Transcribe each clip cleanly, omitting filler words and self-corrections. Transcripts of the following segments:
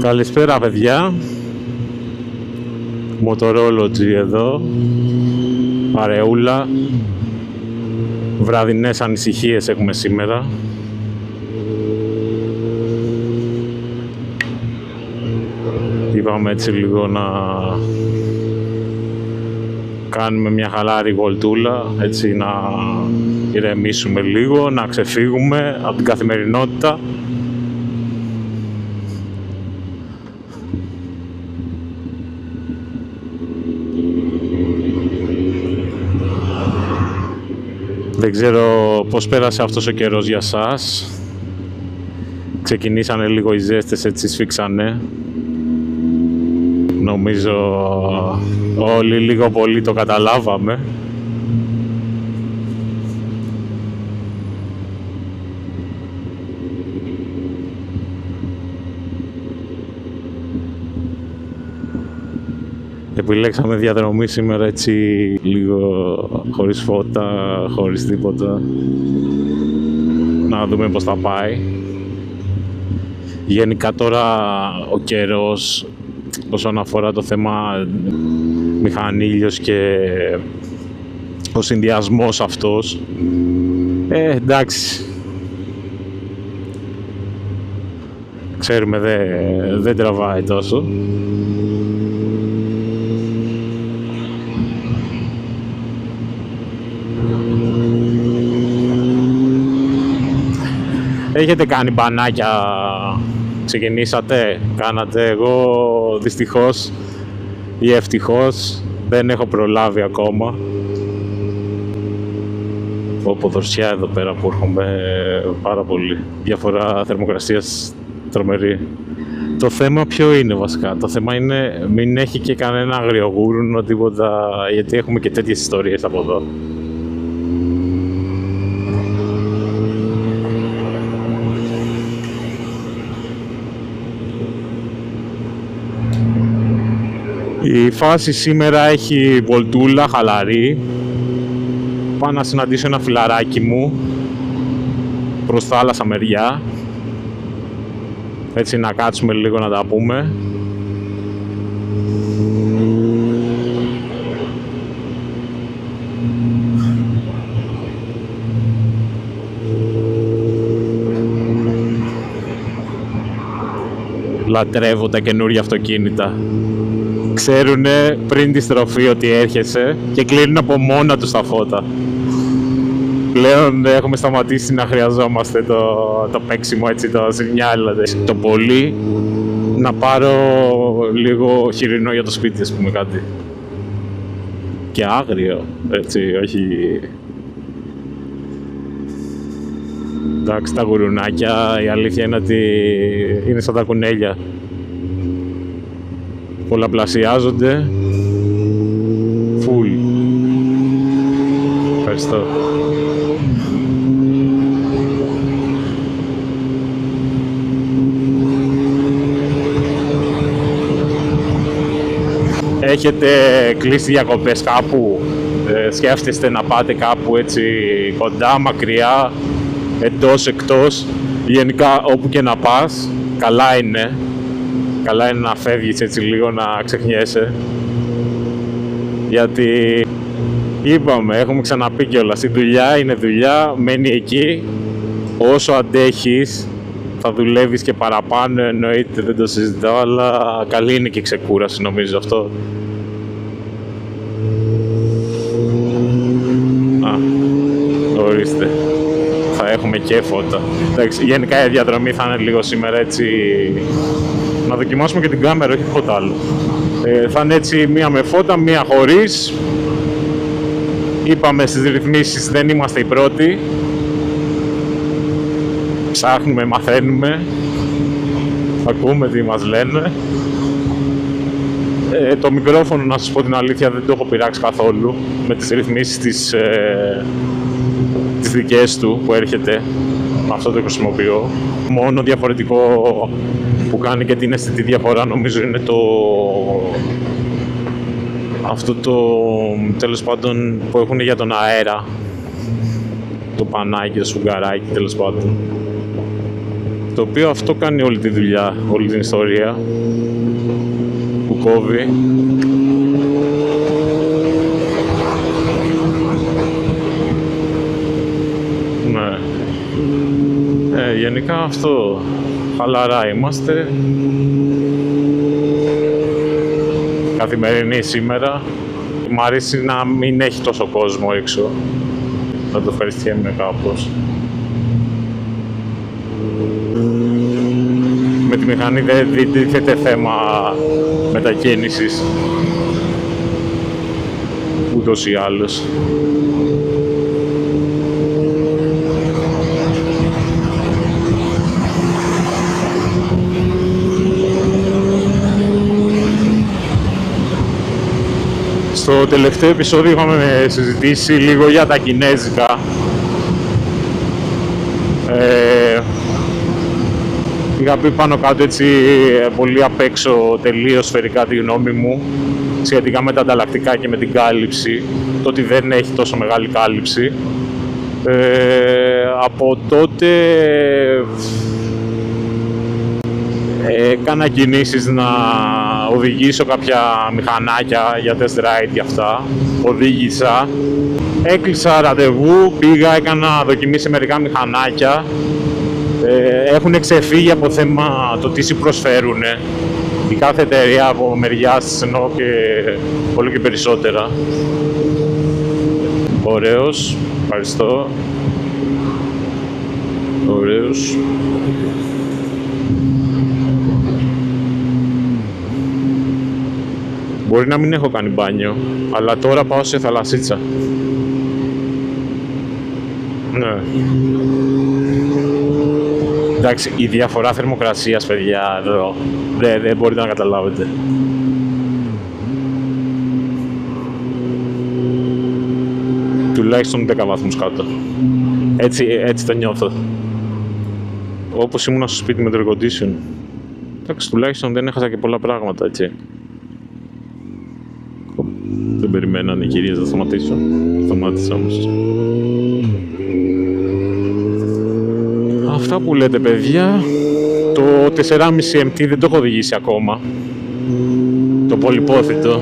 Καλησπέρα παιδιά, Motorology εδώ, παρεούλα, βραδινές ανησυχίες έχουμε σήμερα. Είπαμε έτσι λίγο να κάνουμε μια χαλάρη βολτούλα, έτσι να ηρεμήσουμε λίγο, να ξεφύγουμε από την καθημερινότητα. Δεν ξέρω πώς πέρασε αυτός ο καιρός για σας. Ξεκινήσανε λίγο οι ζέστες, έτσι σφίξανε. Νομίζω όλοι λίγο πολύ το καταλάβαμε. Επιλέξαμε διαδρομή σήμερα έτσι λίγο χωρίς φώτα, χωρίς τίποτα. Να δούμε πώς θα πάει. Γενικά τώρα ο καιρός όσον αφορά το θέμα μηχανήλιος και ο συνδυασμός αυτός, εντάξει. Ξέρουμε δεν τραβάει τόσο. Έχετε κάνει μπανάκια, ξεκινήσατε, κάνατε? Εγώ δυστυχώς ή ευτυχώς δεν έχω προλάβει ακόμα. Πω δροσιά εδώ πέρα που έρχομαι πάρα πολύ. Διαφορά θερμοκρασίας τρομερή. Το θέμα ποιο είναι βασικά? Το θέμα είναι μην έχει και κανένα αγριογούρνο τίποτα, γιατί έχουμε και τέτοιες ιστορίες από εδώ. Η φάση σήμερα έχει βολτούλα, χαλαρή. Πάω να συναντήσω ένα φιλαράκι μου προς θάλασσα μεριά. Έτσι να κάτσουμε λίγο να τα πούμε. Λατρεύω τα καινούργια αυτοκίνητα. Ξέρουνε πριν τη στροφή ότι έρχεσαι και κλείνουν από μόνα τους τα φώτα. Πλέον έχουμε σταματήσει να χρειαζόμαστε το παίξιμο, έτσι, το σινιάλ. Το πολύ να πάρω λίγο χοιρινό για το σπίτι, ας πούμε, κάτι. Και άγριο, έτσι, όχι... Εντάξει, τα γουρουνάκια, η αλήθεια είναι ότι είναι σαν τα κουνέλια. Πολλαπλασιάζονται. Φουλ. Ευχαριστώ. Έχετε κλείσει διακοπές κάπου? Σκέφτεστε να πάτε κάπου έτσι κοντά, μακριά, εντός, εκτός? Γενικά όπου και να πας, καλά είναι. Καλά είναι να φεύγεις έτσι λίγο, να ξεχνιέσαι. Γιατί είπαμε, έχουμε ξαναπεί κιόλας, η δουλειά είναι δουλειά, μένει εκεί. Όσο αντέχεις θα δουλεύεις και παραπάνω, εννοείται, δεν το συζητάω, αλλά καλή είναι και η ξεκούραση, νομίζω αυτό. Ορίστε. Θα έχουμε και φώτα. Εντάξει, γενικά η διαδρομή θα είναι λίγο σήμερα έτσι... Να δοκιμάσουμε και την κάμερα, όχι τίποτα άλλο. Θα είναι έτσι μία με φώτα, μία χωρίς. Είπαμε στις ρυθμίσεις δεν είμαστε οι πρώτοι. Ψάχνουμε, μαθαίνουμε. Ακούμε τι μας λένε. Το μικρόφωνο, να σας πω την αλήθεια, δεν το έχω πειράξει καθόλου. Με τις ρυθμίσεις τις δικές του που έρχεται. Αυτό το χρησιμοποιώ. Μόνο διαφορετικό που κάνει και την αισθητή διαφορά νομίζω είναι αυτό το τέλος πάντων που έχουν για τον αέρα, το πανάκι, το σφουγγαράκι τέλος πάντων. Το οποίο αυτό κάνει όλη τη δουλειά, όλη την ιστορία που κόβει. Ναι. Γενικά αυτό, χαλαρά είμαστε. Καθημερινή σήμερα. Μ' αρέσει να μην έχει τόσο κόσμο έξω. Να το ευχαριστιέμαι κάπως. Με τη μηχανή δεν τίθεται θέμα μετακίνησης. Ούτως ή άλλως. Στο τελευταίο επεισόδιο είχαμε συζητήσει λίγο για τα κινέζικα. Είχα πει πάνω κάτω έτσι πολύ απ' έξω τελείως σφαιρικά τη γνώμη μου σχετικά με τα ανταλλακτικά και με την κάλυψη, το ότι δεν έχει τόσο μεγάλη κάλυψη. Από τότε έκανα κινήσεις να οδηγήσω κάποια μηχανάκια για test ride και αυτά. Οδήγησα, έκλεισα ραντεβού, πήγα, έκανα δοκιμή σε μερικά μηχανάκια. Έχουν ξεφύγει από θέμα το τι σου προσφέρουν. Η κάθε εταιρεία από μεριάς της εννοώ και όλο και περισσότερα. Ωραίος, ευχαριστώ. Ωραίος. Μπορεί να μην έχω κάνει μπάνιο, αλλά τώρα πάω σε θαλασσίτσα. Ναι. Εντάξει, η διαφορά θερμοκρασίας, παιδιά, εδώ, δεν μπορείτε να καταλάβετε. Τουλάχιστον 10 βαθμούς κάτω. Έτσι το νιώθω. Όπως ήμουν στο σπίτι με το air condition. Εντάξει, τουλάχιστον δεν έχασα και πολλά πράγματα, έτσι. Δεν περιμένανε οι κυρίες να σταματήσω. Σταμάτησα όμως. Αυτά που λέτε, παιδιά, το 4,5 MT δεν το έχω οδηγήσει ακόμα. Το πολυπόθητο.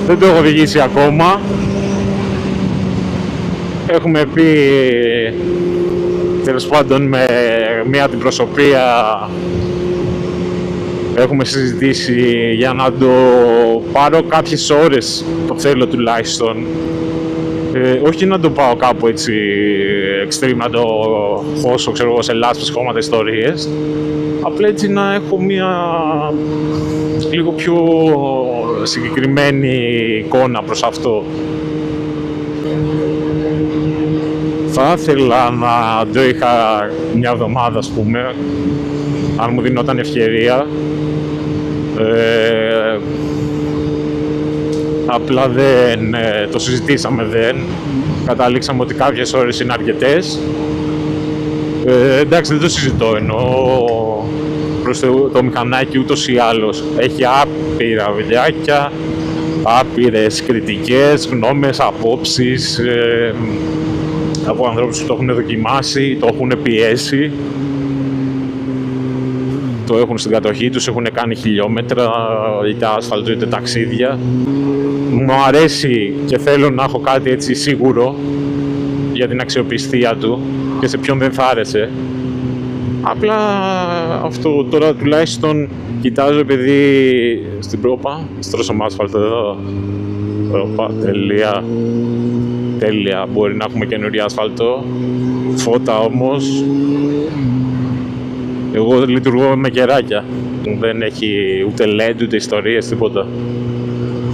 Δεν το έχω οδηγήσει ακόμα. Έχουμε πει, τέλος πάντων, με μια αντιπροσωπεία έχουμε συζητήσει για να το πάρω κάποιες ώρες, το θέλω τουλάχιστον. Όχι να το πάω κάπου έτσι extreme, να το χώσω, ξέρω εγώ, σε λάσπες, χώματα, ιστορίες. Απλά έτσι να έχω μια λίγο πιο συγκεκριμένη εικόνα προς αυτό. Θα ήθελα να το είχα μια εβδομάδα, ας πούμε, αν μου δινόταν ευκαιρία. Απλά δεν το συζητήσαμε, δεν καταλήξαμε ότι κάποιες ώρες είναι αρκετές. Εντάξει, δεν το συζητώ, εννοώ προς το μηχανάκι ούτως ή άλλως έχει άπειρα βιντεάκια, άπειρες κριτικές, γνώμες, απόψεις από ανθρώπους που το έχουν δοκιμάσει, το έχουν πιέσει, το έχουν στην κατοχή τους, έχουν κάνει χιλιόμετρα, είτε άσφαλτο είτε ταξίδια. Μου αρέσει και θέλω να έχω κάτι έτσι σίγουρο για την αξιοπιστία του και σε ποιον δεν θα άρεσε. Απλά αυτό τώρα τουλάχιστον κοιτάζω, επειδή στην πρόπα στρώσαμε άσφαλτο εδώ. Πρόπα, τέλεια, μπορεί να έχουμε καινούριο άσφαλτο, φώτα όμως. Εγώ λειτουργώ με κεράκια, δεν έχει ούτε LED ούτε ιστορίες, τίποτα.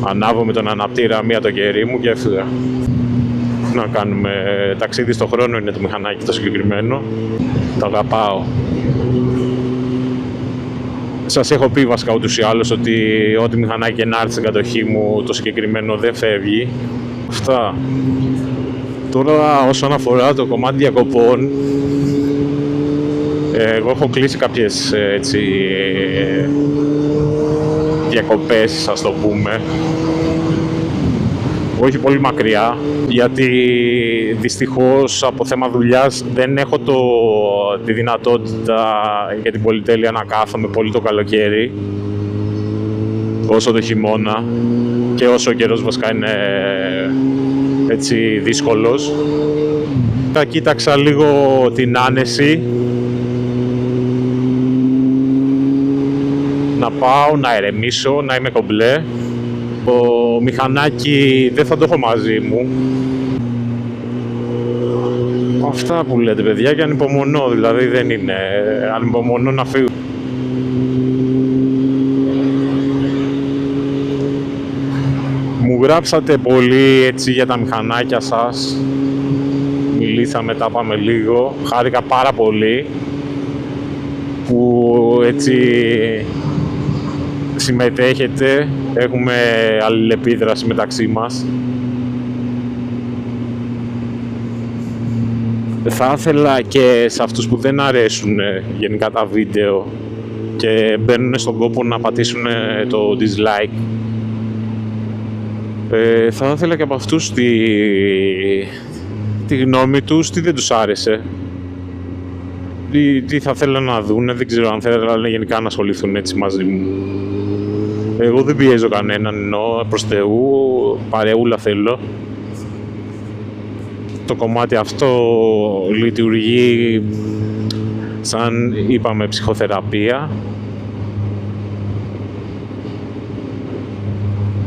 Ανάβω με τον αναπτήρα μία το κερί μου και έφυγα. Να κάνουμε ταξίδι στο χρόνο είναι το μηχανάκι το συγκεκριμένο. Το αγαπάω. Σας έχω πει βασικά ούτως ή άλλως ότι ό,τι μηχανάκι να έρθει στην κατοχή μου το συγκεκριμένο δεν φεύγει. Αυτά. Τώρα όσον αφορά το κομμάτι διακοπών, εγώ έχω κλείσει κάποιες έτσι διακοπές, ας το πούμε. Όχι πολύ μακριά, γιατί δυστυχώς από θέμα δουλειάς δεν έχω τη δυνατότητα για την πολυτέλεια να κάθομαι πολύ το καλοκαίρι, όσο το χειμώνα και όσο ο καιρός βασικά είναι έτσι δύσκολος. Θα κοίταξα λίγο την άνεση, να πάω, να ερεμήσω, να είμαι κομπλέ. Το μηχανάκι δεν θα το έχω μαζί μου. Αυτά που λέτε παιδιά, και ανυπομονώ, δηλαδή δεν είναι, ανυπομονώ να φύγω. Μου γράψατε πολύ έτσι για τα μηχανάκια σας, μιλήσαμε, τα πάμε λίγο, χάρηκα πάρα πολύ που έτσι συμμετέχετε, έχουμε αλληλεπίδραση μεταξύ μας. Θα ήθελα και σε αυτούς που δεν αρέσουν γενικά τα βίντεο και μπαίνουν στον κόπο να πατήσουν το dislike, θα ήθελα και από αυτούς τη γνώμη τους, τι δεν τους άρεσε, τι θα θέλουν να δούνε, δεν ξέρω αν θέλουν γενικά να ασχοληθούν έτσι μαζί μου. Εγώ δεν πιέζω κανέναν, εννοώ προς Θεού, παρεούλα θέλω. Το κομμάτι αυτό λειτουργεί σαν, είπαμε, ψυχοθεραπεία.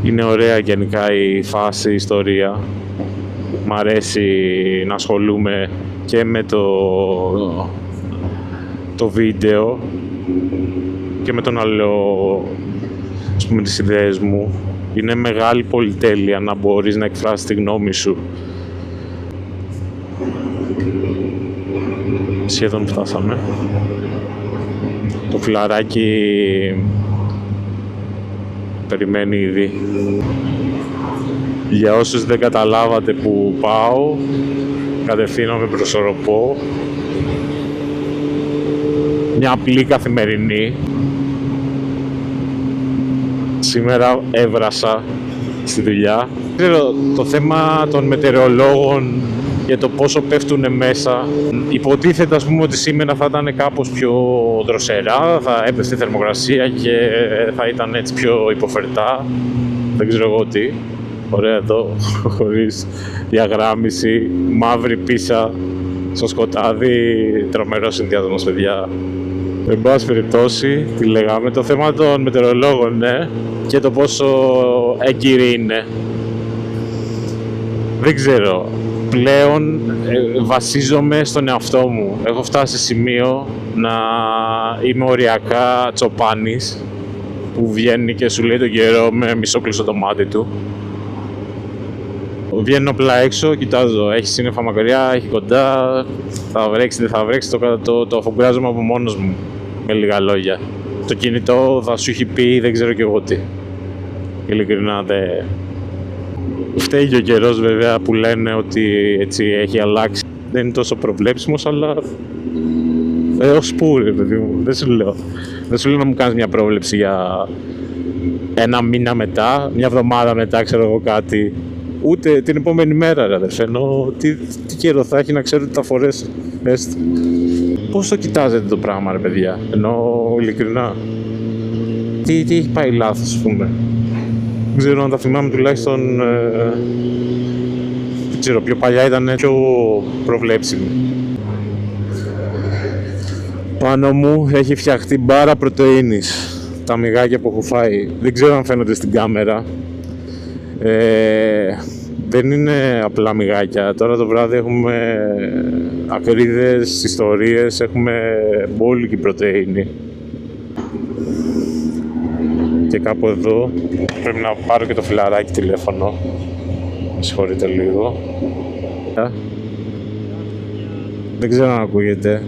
Είναι ωραία γενικά η φάση, η ιστορία. Μ' αρέσει να ασχολούμαι και με το βίντεο και με τον άλλο, ας πούμε, τις ιδέες μου. Είναι μεγάλη πολυτέλεια να μπορείς να εκφράσεις τη γνώμη σου. Σχεδόν φτάσαμε. Το φιλαράκι περιμένει ήδη. Για όσους δεν καταλάβατε που πάω, κατευθύνομαι προς Οροπό. Μια απλή καθημερινή. Σήμερα έβρασα στη δουλειά. Ξέρω, το θέμα των μετεωρολόγων για το πόσο πέφτουν μέσα. Υποτίθεται, ας πούμε, ότι σήμερα θα ήταν κάπως πιο δροσερά, θα έπεφτε η θερμοκρασία και θα ήταν έτσι πιο υποφερτά. Δεν ξέρω εγώ τι. Ωραία εδώ, χωρίς διαγράμμιση, μαύρη πίσα στο σκοτάδι, τρομερό συνδυασμός, παιδιά. Εν πάση περιπτώσει, τι λέγαμε, το θέμα των μετεωρολόγων, ναι, και το πόσο έγκυροι είναι. Δεν ξέρω. Πλέον βασίζομαι στον εαυτό μου. Έχω φτάσει σε σημείο να είμαι οριακά τσοπάνης που βγαίνει και σου λέει τον καιρό με μισό κλειστό το μάτι του. Βγαίνω απλά έξω, κοιτάζω, έχει σύννεφα μακριά, έχει κοντά, θα βρέξει, δεν θα βρέξει, το αφογκράζομαι από μόνος μου, με λίγα λόγια. Το κινητό θα σου έχει πει δεν ξέρω κι εγώ τι. Ειλικρινά δεν... Φταίει και ο καιρός βέβαια που λένε ότι έτσι έχει αλλάξει. Δεν είναι τόσο προβλέψιμος, αλλά ως πού ρε παιδί μου, δεν σου λέω. Δεν σου λέω να μου κάνεις μια πρόβλεψη για ένα μήνα μετά, μια εβδομάδα μετά, ξέρω εγώ κάτι. Ούτε την επόμενη μέρα ρε αδερφέ, ενώ τι καιρό θα έχει να ξέρω ότι θα φορέσει. Πώς το κοιτάζετε το πράγμα ρε παιδιά, ενώ ειλικρινά. Τι έχει πάει λάθος, ας πούμε. Δεν ξέρω αν τα θυμάμαι τουλάχιστον, δεν ξέρω, πιο παλιά ήταν πιο προβλέψιμη. Πάνω μου έχει φτιαχτεί μπάρα πρωτεΐνης. Τα μυγάκια που έχω φάει, δεν ξέρω αν φαίνονται στην κάμερα. Δεν είναι απλά μυγάκια. Τώρα το βράδυ έχουμε ακρίδες, ιστορίες, έχουμε μπόλικη πρωτεΐνη. Και κάπου εδώ πρέπει να πάρω και το φιλαράκι τηλέφωνο. Με συγχωρείτε λίγο. Δεν ξέρω αν ακούγεται.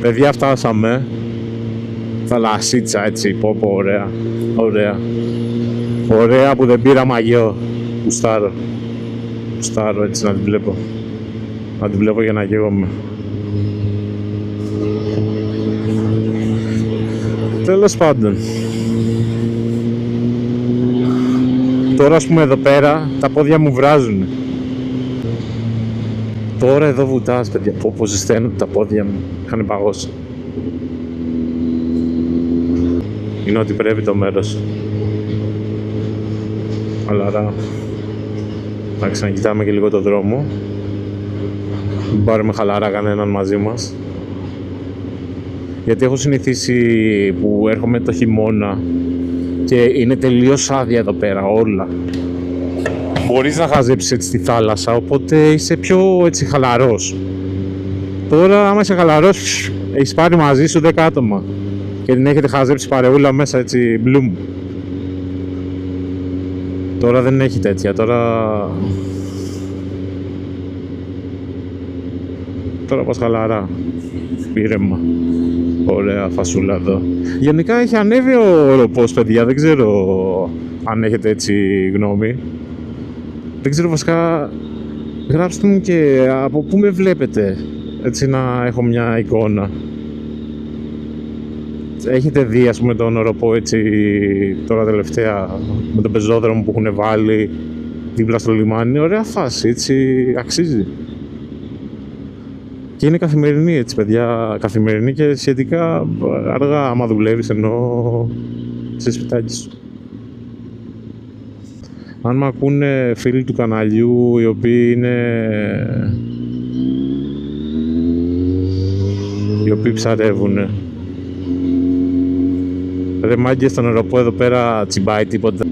Παιδιά, φτάσαμε. Θαλασσίτσα έτσι, πω ωραία. Ωραία. Ωραία που δεν πήρα μαγιό. Γουστάρω. Γουστάρω έτσι να την βλέπω. Να την βλέπω για να γεύομαι. Τέλος πάντων. Τώρα ας πούμε εδώ πέρα τα πόδια μου βράζουν. Τώρα εδώ βουτάς παιδιά, πως ζεσταίνουν τα πόδια μου, είχαν παγώσει. Είναι ότι πρέπει το μέρος. Χαλαρά. Να ξανακοιτάμε και λίγο το δρόμο. Μην πάρουμε χαλαρά κανέναν μαζί μας. Γιατί έχω συνηθίσει που έρχομαι το χειμώνα και είναι τελείως άδεια εδώ πέρα όλα. Μπορείς να χαζέψεις έτσι τη θάλασσα, οπότε είσαι πιο έτσι χαλαρός. Τώρα άμα είσαι χαλαρός, έχεις πάρει μαζί σου 10 άτομα και την έχετε χαζέψει παρεούλα μέσα έτσι μπλουμ. Τώρα δεν έχει τέτοια, τώρα πας χαλαρά, ήρεμα. Ωραία φασούλα εδώ. Γενικά έχει ανέβει ο οροπός παιδιά, δεν ξέρω αν έχετε έτσι γνώμη. Δεν ξέρω βασικά, γράψτε μου και από πού με βλέπετε, έτσι να έχω μια εικόνα. Έχετε δει ας πούμε τον οροπό έτσι τώρα τελευταία με τον πεζόδρομο που έχουν βάλει δίπλα στο λιμάνι, ωραία φάση, έτσι αξίζει. Και είναι καθημερινή έτσι παιδιά, καθημερινή και σχετικά αργά άμα δουλεύεις ενώ σε σπιτάκι σου. Αν με ακούνε φίλοι του καναλιού οι οποίοι ψαρεύουνε. Ρε μάγκες, στον οροπό εδώ πέρα τσιμπάει τίποτα.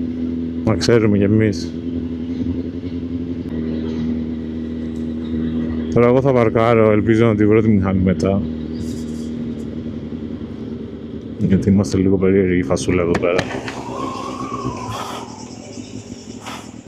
Μα ξέρουμε κι εμείς. Τώρα εγώ θα βαρκάρω, ελπίζω να τη βρω τη μηχανή μετά. Γιατί είμαστε λίγο περίεργοι φασούλα εδώ πέρα.